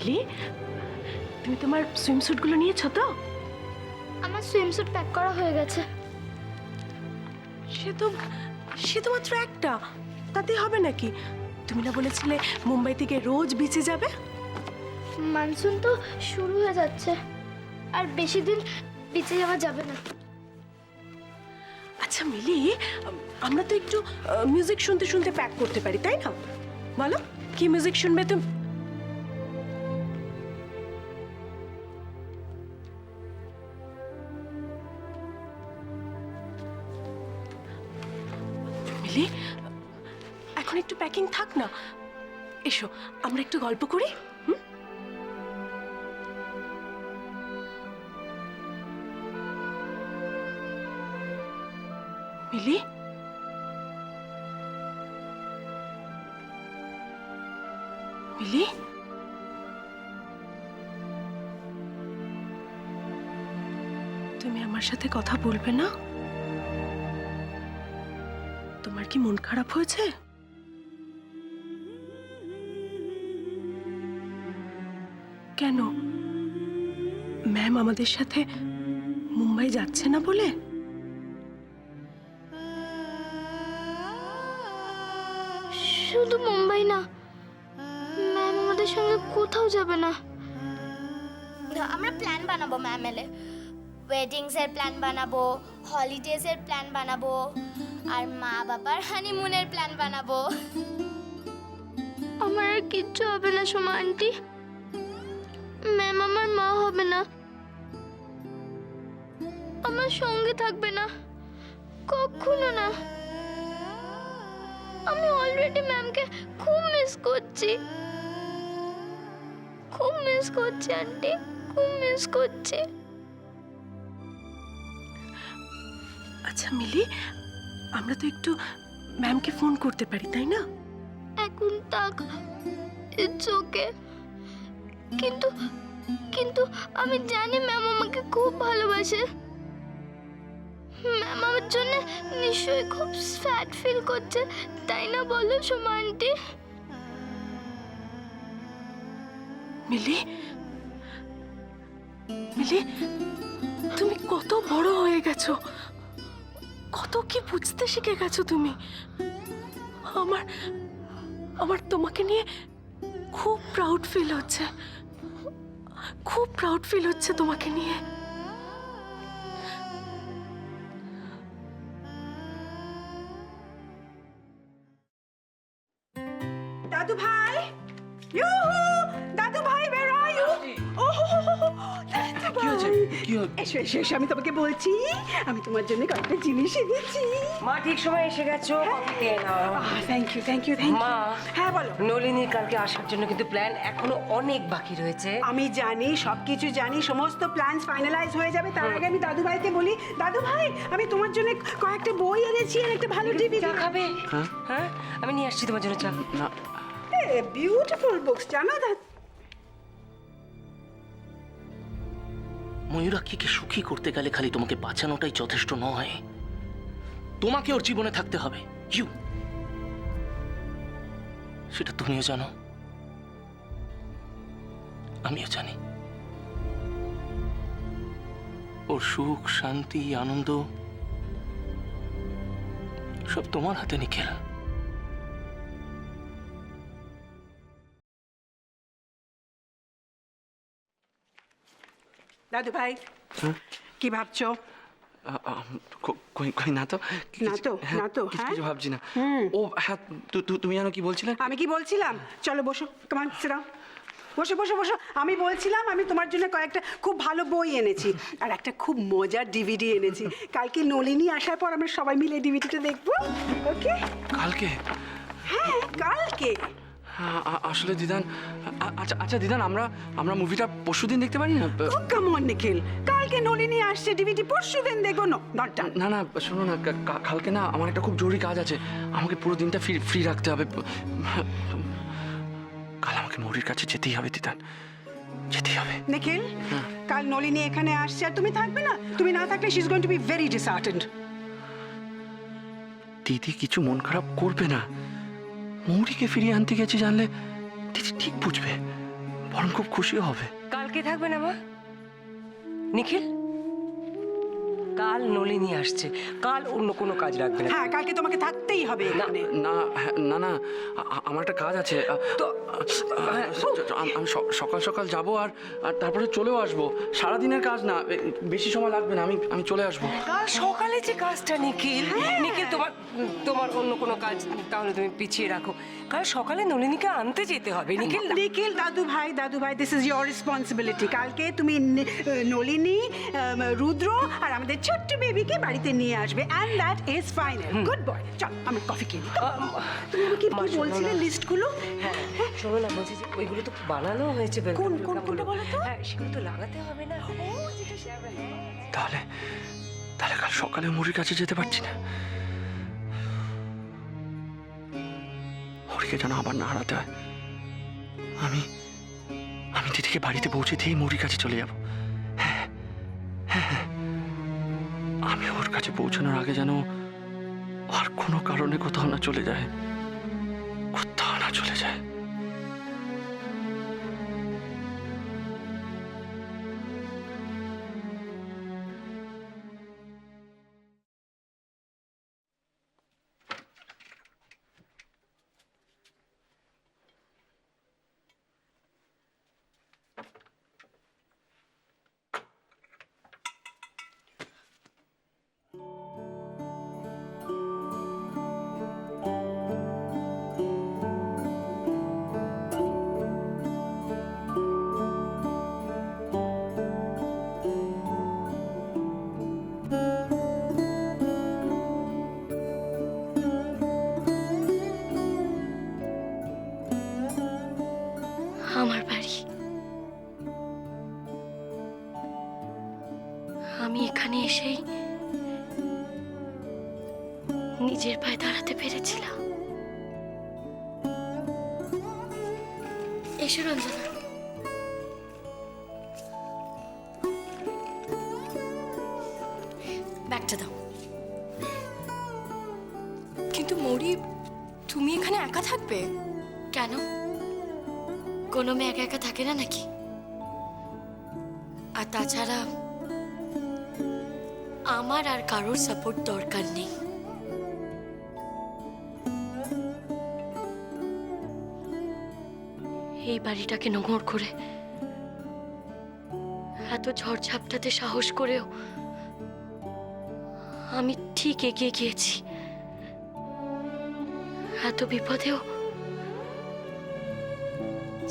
মিলি, তুমি তোমার সুইমস্যুটগুলো নিয়েছো তো? আমার সুইমস্যুট প্যাক করা হয়ে গেছে। সে তো মাত্র একটা, তাতেই হবে নাকি? তুমি না বলেছিলে মুম্বাই থেকে রোজ বিচে যাবে? মনসুন তো শুরু হয়ে যাচ্ছে, আর বেশি দিন বিচে যাওয়া যাবে না। আচ্ছা মিলি, আমরা তো একটু মিউজিক শুনতে শুনতে প্যাক করতে পারি, তাই না? বলো, কি মিউজিক শুনবে তুমি? মিলি, এখন একটু প্যাকিং থাক না, এসো আমরা একটু গল্প করি। মিলি, মিলি, তুমি আমার সাথে কথা বলবে না? তোমার কি মন খারাপ হয়েছে? কেন? ম্যাম আমাদের সাথে মুম্বাই যাচ্ছে না বলে? শুধু মুম্বাই না, ম্যাম আমাদের সঙ্গে কোথাও যাবে না। আমরা প্ল্যান বানাবো ম্যাম এলে, ওয়েডিংসের প্ল্যান বানাবো, হলিডেজের প্ল্যান বানাবো, আর মা বাবার হানিমুনের প্ল্যান বানাবো। আমার আর কিচ্ছু হবে না সোমা আন্টি, ম্যাম আমার মা হবে না, আমার সঙ্গে থাকবে না, কখনো না। আমি অলরেডি ম্যামকে খুব মিস করছি, খুব মিস করছি আন্টি, খুব মিস করছি। আচ্ছা মিলি, আমরা তো একটু ম্যামকে ফোন করতে পারি, তাই না? এখন তাক, ইটস ওকে, কিন্তু কিন্তু আমি জানি ম্যাম আমাকে খুব ভালোবাসে। ম্যাম আমার জন্য নিশ্চয়ই খুব স্যাড ফিল করছে, তাই না বলো সোমা আন্টি? মিলি, মিলি, তুমি কত বড় হয়ে গেছো, কত কি বুঝতে শিখে গেছো তুমি। আমার আমার তোমাকে নিয়ে খুব প্রাউড ফিল হচ্ছে, খুব প্রাউড ফিল হচ্ছে তোমাকে নিয়ে। দাদু ভাই, দাদু ভাই, where are you? কি হয়েছে? কি এসো এসো এসো, আমি তোমাকে বলছি, আমি তোমার জন্য কয়েকটা জিনিস এনেছি। মা ঠিক সময় এসে গেছো, কফি খেয়ে নাও। Thank you thank you thank you. মা, হ্যাঁ বলো। নলিনীর কালকে আসার জন্য কিন্তু প্ল্যান এখনো অনেক বাকি রয়েছে। আমি জানি, সবকিছু জানি, সমস্ত প্ল্যানস ফাইনালাইজ হয়ে যাবে, তার আগে আমি দাদু ভাইকে বলি, দাদু ভাই আমি তোমার জন্য কয়েকটা বই এনেছি আর একটা ভালো টিভি। চা খাবে? হ্যাঁ, আমি নিয়ে আসছি তোমার জন্য চা। না, বিউটিফুল বুকস, জানো দাদু। ময়ূরাক্ষীকে সুখী করতে গেলে খালি তোমাকে বাঁচানোটাই যথেষ্ট নয়, তোমাকে ওর জীবনে থাকতে হবে। ইউ, সেটা তুমিও জানো, আমিও জানি। ওর সুখ, শান্তি, আনন্দ সব তোমার হাতে নিখিল। দাদু ভাই কি ভাবছো? কই না তো, না তো, না তো, কিছু হ্যাঁ? কিছু ভাবছি না। ও হ্যাঁ, তুমি জানো কি বলছিলে? আমি কি বলছিলাম? চলো বসো, কামান সিট ডাউন, বসো বসো বসো। আমি বলছিলাম আমি তোমার জন্য কয়েকটা খুব ভালো বই এনেছি আর একটা খুব মজার ডিভিডি এনেছি। কালকে নলিনী আসার পর আমরা সবাই মিলে ডিভিডিটা দেখবো, ওকে? কালকে? হ্যাঁ কালকে। আসলে দিদান, আচ্ছা আচ্ছা দিদান, আমরা মুভিটা পরশুদিন দেখতে পারি না? কাম অন নিখিল, কালকে নলিনী আসছে, ডিভিডি পরশুদিন দেখো। Not done. না না শোনো না, কালকে না আমার একটা খুব জরুরি কাজ আছে, আমাকে পুরো দিনটা ফ্রি রাখতে হবে। কাল আমাকে মৌরির কাছে যেতেই হবে দিদান, যেতেই হবে। নিখিল, কাল নলিনী এখানে আসছে আর তুমি থাকবে না। তুমি না থাকলে she is going to be very disheartened. দিদি কিছু মন খারাপ করবে না, মৌরিকে ফিরিয়ে আনতে গেছি জানলে দিদি ঠিক বুঝবে, বরং খুব খুশি হবে। কালকে থাকবে না মা? নিখিল, কাল নলিনী আসছে, কাল অন্য কোনো কাজ রাখবে না। হ্যাঁ, কালকে তোমাকে থাকতেই হবে এখানে। না না না, আমার একটা কাজ আছে। তো আমি সকাল সকাল যাব আর তারপরে চলেও আসবো। সারাদিনের কাজ না, বেশি সময় লাগবে না, আমি চলে আসবো। কাল সকালে যে কাজটা নিখিল, নিখিল তোমার অন্য কোনো কাজ তাহলে তুমি পিছিয়ে রাখো। কাল সকালে নলিনীকে আনতে যেতে হবে নিখিল। নিখিল, দাদু ভাই, দিস ইজ ইয়োর রেসপন্সিবিলিটি। কালকে তুমি নলিনী, রুদ্র আর আমাদের ছোট্ট বেবিকে বাড়িতে নিয়ে আসবে, and that is final. Good boy. চল, আমি কফি খেয়ে নিই। তুমি আমাকে মা, কি শোনো বলছিলে না। লিস্টগুলো? হ্যাঁ, শোনো না, বলছি যে ওইগুলো তো বানানো হয়েছে। কোনটা বলো তো? হ্যাঁ, সেগুলো তো লাগাতে হবে না। তাহলে কাল সকালে মুড়ির কাছে যেতে পারছি না। হরিকে যেন আবার না হারাতে হয়। আমি দিদিকে বাড়িতে পৌঁছে দিয়ে মুড়ির কাছে চলে যাব। হ্যাঁ, আমি ওর কাছে পৌঁছানোর আগে যেন আর কোনো কারণে কোথাও না চলে যায়। আমার বাড়ি। আমি এখানে এসেই নিজের পায়ে দাঁড়াতে পেরেছিলাম। এসো রঞ্জনা। ব্যাগটা দাও। কিন্তু মৌরি, তুমি এখানে একা থাকবে কেন? কোনো মেয়ে একা একা থাকে না নাকি? আর তাছাড়া আমার আর কারোর সাপোর্ট দরকার নেই। এই বাড়িটাকে নোংর করে এত ঝড় ঝাপটাতে সাহস করেও আমি ঠিক এগিয়ে গিয়েছি। এত বিপদেও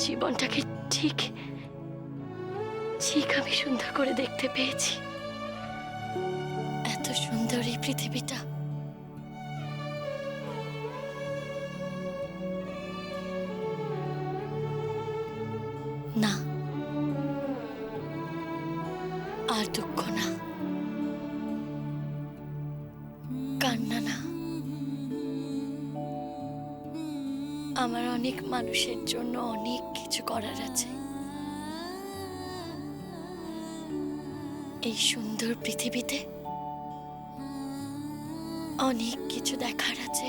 জীবনটাকে ঠিক আমি সুন্দর করে দেখতে পেয়েছি। এত সুন্দর এই পৃথিবীটা। না, আর দুঃখ না, কান্না না। আমার অনেক মানুষের জন্য অনেক কিছু করার আছে। এই সুন্দর পৃথিবীতে অনেক কিছু দেখার আছে।